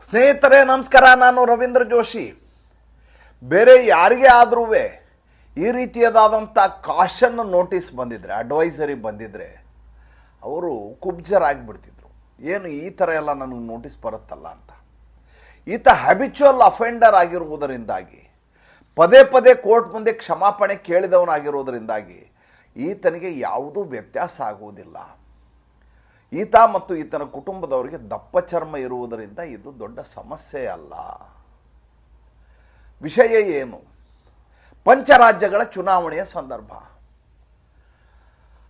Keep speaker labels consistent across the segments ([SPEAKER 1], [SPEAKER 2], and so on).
[SPEAKER 1] ಸ್ನೇಹಿತರೆ ನಮಸ್ಕಾರ, ನಾನು ರವೀಂದ್ರ ಜೋಶಿ. ಬೇರೆ ಯಾರಿಗೇ ಆದ್ರೂ ಈ ರೀತಿಯಾದಂಥ ಕಾಷನ್ ನೋಟಿಸ್ ಬಂದಿದ್ರೆ, ಅಡ್ವೈಸರಿ ಬಂದಿದ್ರೆ ಅವರು ಕುಬ್ಜರಾಗಿಬಿಡ್ತಿದ್ರು. ಏನು ಈ ಥರ ಎಲ್ಲ ನನಗೆ ನೋಟಿಸ್ ಬರುತ್ತಲ್ಲ ಅಂತ. ಈತ ಹ್ಯಾಬಿಚುವಲ್ ಅಫೆಂಡರ್ ಆಗಿರುವುದರಿಂದಾಗಿ, ಪದೇ ಪದೇ ಕೋರ್ಟ್ ಮುಂದೆ ಕ್ಷಮಾಪಣೆ ಕೇಳಿದವನಾಗಿರುವುದರಿಂದಾಗಿ ಈತನಿಗೆ ಯಾವುದೂ ವ್ಯತ್ಯಾಸ ಆಗುವುದಿಲ್ಲ. ಈತ ಮತ್ತು ಈತನ ಕುಟುಂಬದವರಿಗೆ ದಪ್ಪ ಚರ್ಮ ಇರುವುದರಿಂದ ಇದು ದೊಡ್ಡ ಸಮಸ್ಯೆ ಅಲ್ಲ. ವಿಷಯ ಏನು? ಪಂಚರಾಜ್ಯಗಳ ಚುನಾವಣೆಯ ಸಂದರ್ಭ.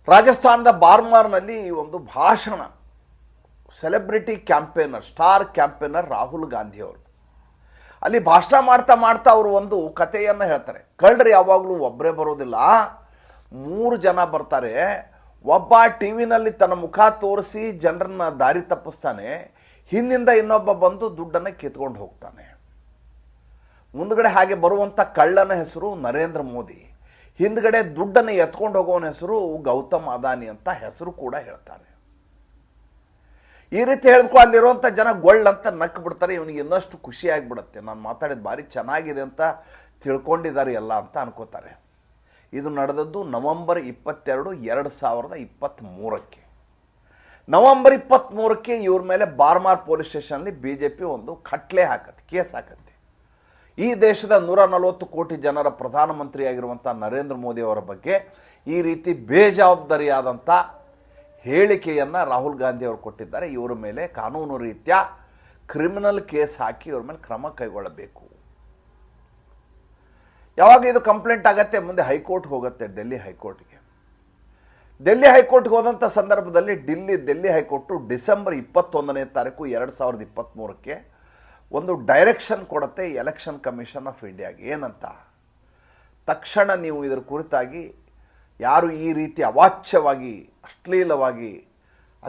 [SPEAKER 1] ರಾಜಸ್ಥಾನದ ಬಾರ್ಮಾರ್ನಲ್ಲಿ ಒಂದು ಭಾಷಣ, celebrity campaigner, star campaigner Rahul Gandhi ಅವರು ಅಲ್ಲಿ ಭಾಷಣ ಮಾಡ್ತಾ ಮಾಡ್ತಾ ಅವರು ಒಂದು ಕಥೆಯನ್ನು ಹೇಳ್ತಾರೆ. ಕಳ್ಳರು ಯಾವಾಗಲೂ ಒಬ್ಬರೇ ಬರೋದಿಲ್ಲ, 3 ಜನ ಬರ್ತಾರೆ. ಒಬ್ಬ ಟಿ ವಿನಲ್ಲಿ ತನ್ನ ಮುಖ ತೋರಿಸಿ ಜನರನ್ನ ದಾರಿ ತಪ್ಪಿಸ್ತಾನೆ, ಹಿಂದಿಂದ ಇನ್ನೊಬ್ಬ ಬಂದು ದುಡ್ಡನ್ನು ಕಿತ್ಕೊಂಡು ಹೋಗ್ತಾನೆ. ಮುಂದ್ಗಡೆ ಹಾಗೆ ಬರುವಂಥ ಕಳ್ಳನ ಹೆಸರು ನರೇಂದ್ರ ಮೋದಿ, ಹಿಂದ್ಗಡೆ ದುಡ್ಡನ್ನು ಎತ್ಕೊಂಡು ಹೋಗೋನ ಹೆಸರು ಗೌತಮ್ ಅದಾನಿ ಅಂತ ಹೆಸರು ಕೂಡ ಹೇಳ್ತಾರೆ. ಈ ರೀತಿ ಹೇಳಿದ್ಕೊ ಅಲ್ಲಿರುವಂಥ ಜನ ಗೊಳ್ಳಂತ ನಕ್ಕು ಬಿಡ್ತಾರೆ. ಇವನಿಗೆ ಇನ್ನಷ್ಟು ಖುಷಿ ಆಗಿಬಿಡುತ್ತೆ, ನಾನು ಮಾತಾಡಿದ ಭಾರಿ ಚೆನ್ನಾಗಿದೆ ಅಂತ ತಿಳ್ಕೊಂಡಿದ್ದಾರೆ ಎಲ್ಲ ಅಂತ ಅನ್ಕೋತಾರೆ. ಇದು ನಡೆದದ್ದು ನವೆಂಬರ್ 22, 2023. ನವೆಂಬರ್ 23 ಇವ್ರ ಮೇಲೆ ಬಾರ್ಮಾರ್ ಪೊಲೀಸ್ ಸ್ಟೇಷನ್ಲಿ BJP ಒಂದು ಖಟ್ಲೆ ಹಾಕತ್ತೆ, ಕೇಸ್ ಹಾಕತ್ತೆ. ಈ ದೇಶದ 140 ಕೋಟಿ ಜನರ ಪ್ರಧಾನಮಂತ್ರಿಯಾಗಿರುವಂಥ ನರೇಂದ್ರ ಮೋದಿ ಅವರ ಬಗ್ಗೆ ಈ ರೀತಿ ಬೇಜವಾಬ್ದಾರಿಯಾದಂಥ ಹೇಳಿಕೆಯನ್ನು ರಾಹುಲ್ ಗಾಂಧಿ ಅವರು ಕೊಟ್ಟಿದ್ದಾರೆ. ಇವರ ಮೇಲೆ ಕಾನೂನು ರೀತ್ಯ ಕ್ರಿಮಿನಲ್ ಕೇಸ್ ಹಾಕಿ ಇವ್ರ ಮೇಲೆ ಕ್ರಮ ಕೈಗೊಳ್ಳಬೇಕು. ಯಾವಾಗ ಇದು ಕಂಪ್ಲೇಂಟ್ ಆಗತ್ತೆ, ಮುಂದೆ ಹೈಕೋರ್ಟ್ಗೆ ಹೋಗುತ್ತೆ, ಡೆಲ್ಲಿ ಹೈಕೋರ್ಟ್ಗೆ. ಡೆಲ್ಲಿ ಹೈಕೋರ್ಟ್ಗೆ ಹೋದಂಥ ಸಂದರ್ಭದಲ್ಲಿ ಡೆಲ್ಲಿ ಹೈಕೋರ್ಟು ಡಿಸೆಂಬರ್ 21ನೇ ತಾರೀಕು 2023 ಒಂದು ಡೈರೆಕ್ಷನ್ ಕೊಡುತ್ತೆ ಎಲೆಕ್ಷನ್ ಕಮಿಷನ್ ಆಫ್ ಇಂಡಿಯಾಗೆ. ಏನಂತ? ತಕ್ಷಣ ನೀವು ಇದರ ಕುರಿತಾಗಿ ಯಾರು ಈ ರೀತಿ ಅವಾಚ್ಯವಾಗಿ, ಅಶ್ಲೀಲವಾಗಿ,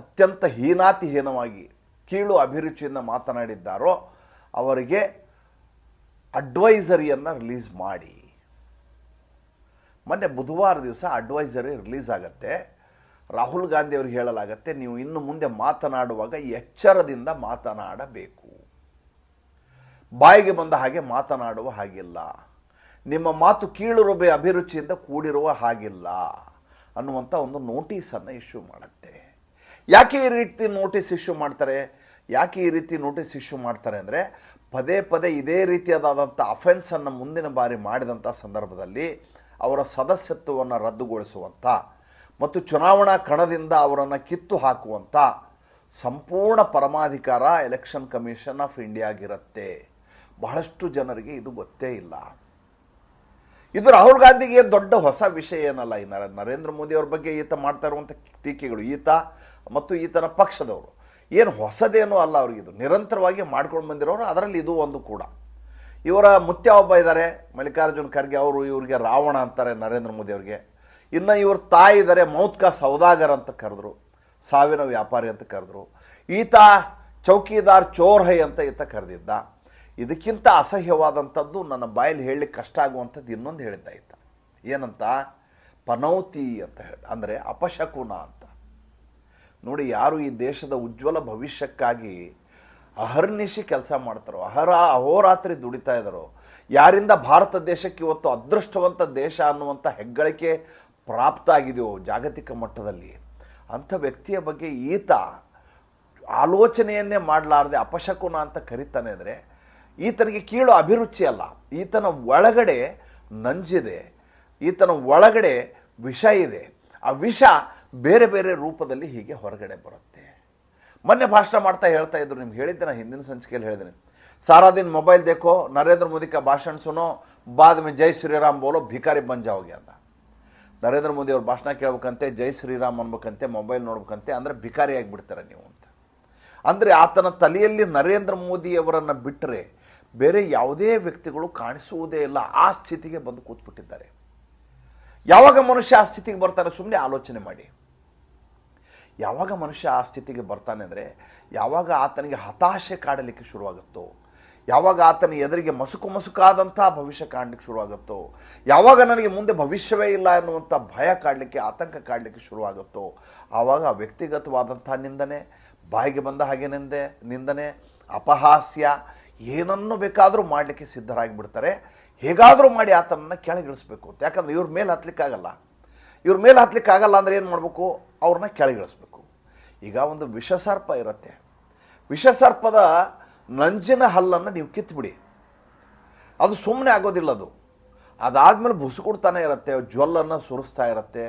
[SPEAKER 1] ಅತ್ಯಂತ ಹೀನಾತಿಹೀನವಾಗಿ, ಕೀಳು ಅಭಿರುಚಿಯಿಂದ ಮಾತನಾಡಿದ್ದಾರೋ ಅವರಿಗೆ ಅಡ್ವೈಸರಿಯನ್ನು ರಿಲೀಸ್ ಮಾಡಿ. ಮೊನ್ನೆ ಬುಧವಾರ ದಿವಸ ಅಡ್ವೈಸರಿ ರಿಲೀಸ್ ಆಗುತ್ತೆ. ರಾಹುಲ್ ಗಾಂಧಿ ಅವ್ರಿಗೆ ಹೇಳಲಾಗತ್ತೆ, ನೀವು ಇನ್ನು ಮುಂದೆ ಮಾತನಾಡುವಾಗ ಎಚ್ಚರದಿಂದ ಮಾತನಾಡಬೇಕು, ಬಾಯಿಗೆ ಬಂದ ಹಾಗೆ ಮಾತನಾಡುವ ಹಾಗಿಲ್ಲ, ನಿಮ್ಮ ಮಾತು ಕೀಳು ಅಭಿರುಚಿಯಿಂದ ಕೂಡಿರುವ ಹಾಗಿಲ್ಲ ಅನ್ನುವಂಥ ಒಂದು ನೋಟಿಸನ್ನು ಇಶ್ಯೂ ಮಾಡುತ್ತೆ. ಯಾಕೆ ಈ ರೀತಿ ನೋಟಿಸ್ ಇಶ್ಯೂ ಮಾಡ್ತಾರೆ? ಅಂದರೆ ಪದೇ ಪದೇ ಇದೇ ರೀತಿಯಾದಂಥ ಅಫೆನ್ಸನ್ನು ಮುಂದಿನ ಬಾರಿ ಮಾಡಿದಂಥ ಸಂದರ್ಭದಲ್ಲಿ ಅವರ ಸದಸ್ಯತ್ವವನ್ನು ರದ್ದುಗೊಳಿಸುವಂಥ ಮತ್ತು ಚುನಾವಣಾ ಕಣದಿಂದ ಅವರನ್ನು ಕಿತ್ತು ಹಾಕುವಂಥ ಸಂಪೂರ್ಣ ಪರಮಾಧಿಕಾರ ಎಲೆಕ್ಷನ್ ಕಮಿಷನ್ ಆಫ್ ಇಂಡಿಯಾಗಿರುತ್ತೆ. ಬಹಳಷ್ಟು ಜನರಿಗೆ ಇದು ಗೊತ್ತೇ ಇಲ್ಲ. ಇದು ರಾಹುಲ್ ಗಾಂಧಿಗೆ ದೊಡ್ಡ ಹೊಸ ವಿಷಯ ಏನಲ್ಲ. ಈ ನರೇಂದ್ರ ಮೋದಿ ಅವ್ರ ಬಗ್ಗೆ ಈತ ಮಾಡ್ತಾ ಇರುವಂಥ ಟೀಕೆಗಳು, ಈತ ಮತ್ತು ಈತನ ಪಕ್ಷದವರು ಏನು ಹೊಸದೇನೂ ಅಲ್ಲ. ಅವ್ರಿಗಿದು ನಿರಂತರವಾಗಿ ಮಾಡ್ಕೊಂಡು ಬಂದಿರೋರು, ಅದರಲ್ಲಿ ಇದು ಒಂದು ಕೂಡ. ಇವರ ಮುತ್ಯ ಒಬ್ಬ ಇದ್ದಾರೆ, ಮಲ್ಲಿಕಾರ್ಜುನ್ ಖರ್ಗೆ, ಅವರು ಇವ್ರಿಗೆ ರಾವಣ ಅಂತಾರೆ ನರೇಂದ್ರ ಮೋದಿ ಅವ್ರಿಗೆ. ಇನ್ನು ಇವ್ರ ತಾಯಿ ಇದ್ದಾರೆ, ಮೌತ್ಕಾ ಸೌದಾಗರ್ ಅಂತ ಕರೆದ್ರು, ಸಾವಿನ ವ್ಯಾಪಾರಿ ಅಂತ ಕರೆದ್ರು. ಈತ ಚೌಕಿದಾರ್ ಚೋರ್ ಹೈ ಅಂತ ಈತ ಕರೆದಿದ್ದ. ಇದಕ್ಕಿಂತ ಅಸಹ್ಯವಾದಂಥದ್ದು, ನನ್ನ ಬಾಯಲ್ಲಿ ಹೇಳಲಿಕ್ಕೆ ಕಷ್ಟ ಆಗುವಂಥದ್ದು ಇನ್ನೊಂದು ಹೇಳಿದ್ದ ಈತ. ಏನಂತ? ಪನೌತಿ ಅಂತ ಹೇಳಿದ, ಅಂದರೆ ಅಪಶಕುನ ಅಂತ. ನೋಡಿ, ಯಾರು ಈ ದೇಶದ ಉಜ್ವಲ ಭವಿಷ್ಯಕ್ಕಾಗಿ ಅಹರ್ನಿಶಿ ಕೆಲಸ ಮಾಡ್ತಾರೋ, ಅಹೋರಾತ್ರಿ ದುಡಿತಾ ಇದ್ದಾರೋ, ಯಾರಿಂದ ಭಾರತ ದೇಶಕ್ಕೆ ಇವತ್ತು ಅದೃಷ್ಟವಂತ ದೇಶ ಅನ್ನುವಂಥ ಹೆಗ್ಗಳಿಕೆ ಪ್ರಾಪ್ತ ಆಗಿದೆಯೋ ಜಾಗತಿಕ ಮಟ್ಟದಲ್ಲಿ, ಅಂಥ ವ್ಯಕ್ತಿಯ ಬಗ್ಗೆ ಈತ ಆಲೋಚನೆಯನ್ನೇ ಮಾಡಲಾರದೆ ಅಪಶಕುನ ಅಂತ ಕರೀತಾನೆ. ಅಂದರೆ ಈತನಿಗೆ ಕೀಳು ಅಭಿರುಚಿ ಅಲ್ಲ, ಈತನ ಒಳಗಡೆ ನಂಜಿದೆ, ಈತನ ಒಳಗಡೆ ವಿಷ ಇದೆ. ಆ ವಿಷ ಬೇರೆ ಬೇರೆ ರೂಪದಲ್ಲಿ ಹೀಗೆ ಹೊರಗಡೆ ಬರುತ್ತೆ. ಮೊನ್ನೆ ಭಾಷಣ ಮಾಡ್ತಾ ಹೇಳ್ತಾ ಇದ್ರು, ನಿಮ್ಗೆ ಹೇಳಿದ್ದೆ, ನಾನು ಹಿಂದಿನ ಸಂಚಿಕೆಯಲ್ಲಿ ಹೇಳಿದ್ದೇನೆ, ಸಾರಾ ದಿನ ಮೊಬೈಲ್ ದೇಖೋ, ನರೇಂದ್ರ ಮೋದಿ ಕಾ ಭಾಷಣ ಸುನೋ, ಬಾದ್ ಮೇ ಜೈ ಶ್ರೀರಾಮ್ ಬೋಲೋ, ಭಿಕಾರಿ ಬನ್ ಜಾओगे ಅಂತ. ನರೇಂದ್ರ ಮೋದಿ ಅವ್ರ ಭಾಷಣ ಕೇಳ್ಬೇಕಂತೆ, ಜೈ ಶ್ರೀರಾಮ್ ಅನ್ಬೇಕಂತೆ, ಮೊಬೈಲ್ ನೋಡ್ಬೇಕಂತೆ, ಅಂದರೆ ಭಿಕಾರಿ ಆಗಿಬಿಡ್ತಾರೆ ನೀವು ಅಂತ. ಅಂದರೆ ಆತನ ತಲೆಯಲ್ಲಿ ನರೇಂದ್ರ ಮೋದಿಯವರನ್ನು ಬಿಟ್ಟರೆ ಬೇರೆ ಯಾವುದೇ ವ್ಯಕ್ತಿಗಳು ಕಾಣಿಸುವುದೇ ಇಲ್ಲ. ಆ ಸ್ಥಿತಿಗೆ ಬಂದು ಕೂತ್ಬಿಟ್ಟಿದ್ದಾರೆ. ಯಾವಾಗ ಮನುಷ್ಯ ಆ ಸ್ಥಿತಿಗೆ ಬರ್ತಾನೆ, ಸುಮ್ಮನೆ ಆಲೋಚನೆ ಮಾಡಿ. ಯಾವಾಗ ಮನುಷ್ಯ ಆ ಸ್ಥಿತಿಗೆ ಬರ್ತಾನೆ ಅಂದರೆ ಯಾವಾಗ ಆತನಿಗೆ ಹತಾಶೆ ಕಾಡಲಿಕ್ಕೆ ಶುರುವಾಗುತ್ತೋ, ಯಾವಾಗ ಆತನ ಎದುರಿಗೆ ಮಸುಕಾದಂಥ ಭವಿಷ್ಯ ಕಾಣಲಿಕ್ಕೆ ಶುರುವಾಗುತ್ತೋ, ಯಾವಾಗ ನನಗೆ ಮುಂದೆ ಭವಿಷ್ಯವೇ ಇಲ್ಲ ಎನ್ನುವಂಥ ಭಯ ಕಾಡಲಿಕ್ಕೆ, ಆತಂಕ ಕಾಡಲಿಕ್ಕೆ ಶುರುವಾಗುತ್ತೋ, ಆವಾಗ ವ್ಯಕ್ತಿಗತವಾದಂಥ ನಿಂದನೆ, ಬಾಯಿಗೆ ಬಂದ ಹಾಗೆ ನಿಂದನೆ, ಅಪಹಾಸ್ಯ, ಏನನ್ನು ಬೇಕಾದರೂ ಮಾಡಲಿಕ್ಕೆ ಸಿದ್ಧರಾಗಿಬಿಡ್ತಾರೆ. ಹೇಗಾದರೂ ಮಾಡಿ ಆತನನ್ನು ಕೆಳಗಿಳಿಸ್ಬೇಕು ಅಂತ. ಯಾಕಂದರೆ ಇವ್ರ ಮೇಲೆ ಹತ್ತಲಿಕ್ಕಾಗಲ್ಲ. ಅಂದರೆ ಏನು ಮಾಡಬೇಕು? ಅವ್ರನ್ನ ಕೆಳಗಿಳಿಸ್ಬೇಕು. ಈಗ ಒಂದು ವಿಷಸರ್ಪ ಇರುತ್ತೆ. ವಿಷಸರ್ಪದ ನಂಜಿನ ಹಲ್ಲನ್ನು ನೀವು ಕಿತ್ಬಿಡಿ, ಅದು ಸುಮ್ಮನೆ ಆಗೋದಿಲ್ಲ. ಅದಾದಮೇಲೆ ಬುಸುಕೊಡ್ತಾನೆ ಇರುತ್ತೆ, ಜ್ವಲ್ಲನ್ನು ಸುರಿಸ್ತಾ ಇರುತ್ತೆ,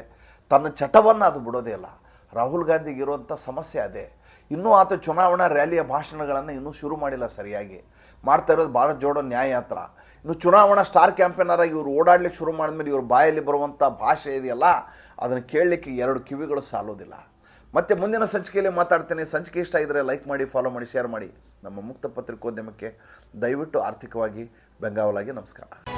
[SPEAKER 1] ತನ್ನ ಚಟವನ್ನು ಅದು ಬಿಡೋದೇ ಇಲ್ಲ. ರಾಹುಲ್ ಗಾಂಧಿಗೆ ಇರುವಂಥ ಸಮಸ್ಯೆ ಅದೇ. ಇನ್ನೂ ಆತ ಚುನಾವಣಾ ರ್ಯಾಲಿಯ ಭಾಷಣಗಳನ್ನು ಇನ್ನೂ ಶುರು ಮಾಡಿಲ್ಲ ಸರಿಯಾಗಿ. ಮಾಡ್ತಾ ಇರೋದು ಭಾರತ್ ಜೋಡೋ ನ್ಯಾಯ ಯಾತ್ರ. ಇನ್ನು ಚುನಾವಣಾ ಸ್ಟಾರ್ ಕ್ಯಾಂಪೇನರಾಗಿ ಇವರು ಓಡಾಡಲಿಕ್ಕೆ ಶುರು ಮಾಡಿದ್ಮೇಲೆ ಇವ್ರ ಬಾಯಲ್ಲಿ ಬರುವಂಥ ಭಾಷೆ ಇದೆಯಲ್ಲ, ಅದನ್ನು ಕೇಳಲಿಕ್ಕೆ 2 ಕಿವಿಗಳು ಸಾಲೋದಿಲ್ಲ. ಮತ್ತೆ ಮುಂದಿನ ಸಂಚಿಕೆಯಲ್ಲಿ ಮಾತಾಡ್ತೇನೆ. ಸಂಚಿಕೆ ಇಷ್ಟ ಇದ್ದರೆ ಲೈಕ್ ಮಾಡಿ, ಫಾಲೋ ಮಾಡಿ, ಶೇರ್ ಮಾಡಿ. ನಮ್ಮ ಮುಕ್ತ ಪತ್ರಿಕೋದ್ಯಮಕ್ಕೆ ದಯವಿಟ್ಟು ಆರ್ಥಿಕವಾಗಿ ಬೆಂಗಾವಲಾಗಿ. ನಮಸ್ಕಾರ.